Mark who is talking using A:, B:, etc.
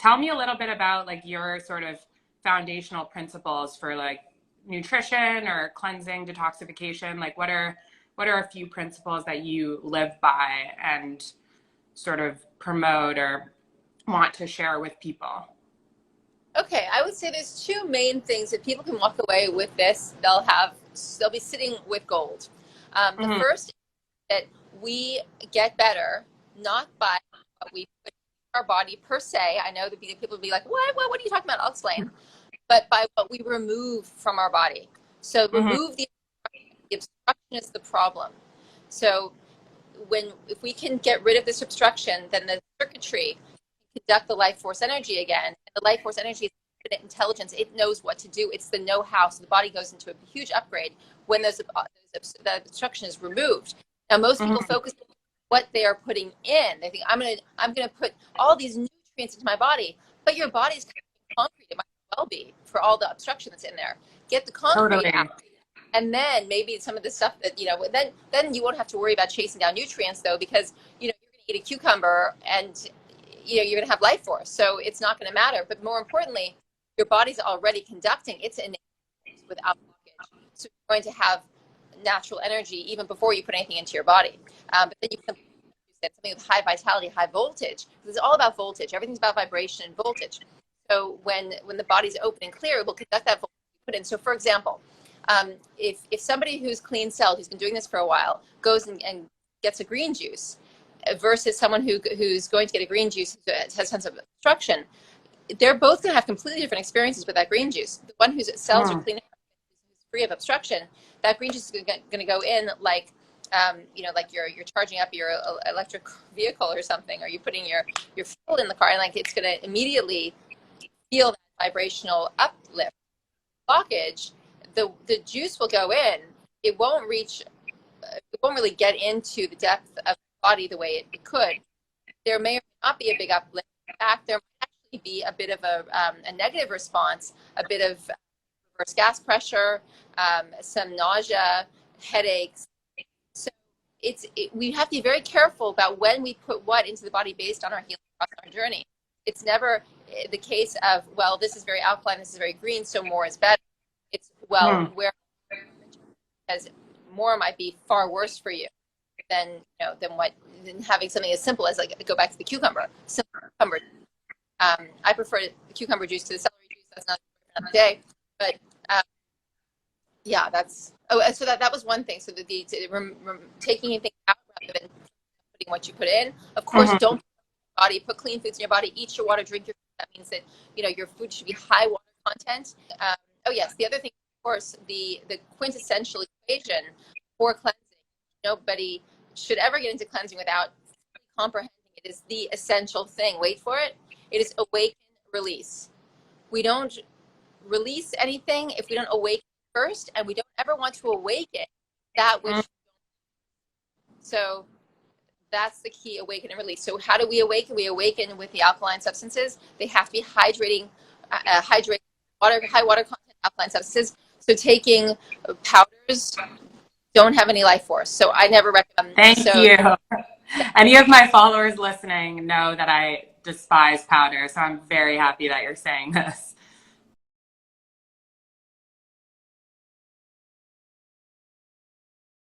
A: tell me a little bit about like your sort of foundational principles for like nutrition or cleansing, detoxification. Like what are a few principles that you live by and sort of promote or want to share with people?
B: Okay, I would say there's two main things that people can walk away with this. They'll be sitting with gold. The
A: Mm-hmm.
B: first is that we get better not by what we put in our body per se. I know that people will be like, what are you talking about? I'll explain. But by what we remove from our body. So
A: Mm-hmm.
B: remove the obstruction is the problem. So if we can get rid of this obstruction, then the circuitry conduct the life force energy again. And the life force energy is infinite intelligence. It knows what to do. It's the know-how. So the body goes into a huge upgrade when the obstruction is removed. Now, most people
A: Mm-hmm.
B: focus on what they are putting in. They think, I'm gonna put all these nutrients into my body, but your body's kind of concrete. It might well be for all the obstruction that's in there. Get the concrete
A: Totally.
B: out. And then maybe some of the stuff that, then you won't have to worry about chasing down nutrients though, because, you're going to eat a cucumber and, you're going to have life force. So it's not going to matter. But more importantly, your body's already conducting its innate without blockage. So you're going to have natural energy even before you put anything into your body. But then you can something with high vitality, high voltage. It's all about voltage. Everything's about vibration and voltage. So when the body's open and clear, it will conduct that voltage you put in. So for example, if somebody who's clean celled, who's been doing this for a while, goes and gets a green juice versus someone who's going to get a green juice who has tons of obstruction, they're both going to have completely different experiences with that green juice. The one whose cells are clean, who's free of obstruction, that green juice is going to go in like, like you're charging up your electric vehicle or something, or you're putting your fuel in the car, and like it's going to immediately feel that vibrational uplift. Blockage, the juice will go in. It won't really get into the depth of the body the way it could. There may or may not be a big uplift. In fact, there might actually be a bit of a negative response, a bit of reverse gas pressure, some nausea, headaches. So we have to be very careful about when we put what into the body based on our healing process, our journey. It's never the case of, well, this is very alkaline, this is very green, so more is better. It's, well, where, because more might be far worse for you than having something as simple as, like, go back to the cucumber. Simple cucumber. I prefer the cucumber juice to the celery juice. That's not another day, but yeah, that's. Oh, so that was one thing. So taking anything out rather than putting what you put in. Of course, don't put clean foods in your body. Eat your water, drink your food. That means that your food should be high water content. Oh yes, the other thing, of course, the quintessential equation for cleansing. Nobody should ever get into cleansing without comprehending it is the essential thing. Wait for it. It is awaken, release. We don't release anything if we don't awaken first, and we don't ever want to awaken that which. So that's the key: awaken and release. So how do we awaken? We awaken with the alkaline substances. They have to be hydrating water, high water content alkaline substances. So taking powders don't have any life force. So I never recommend.
A: Thank you. Any of my followers listening know that I despise powder, so I'm very happy that you're saying this.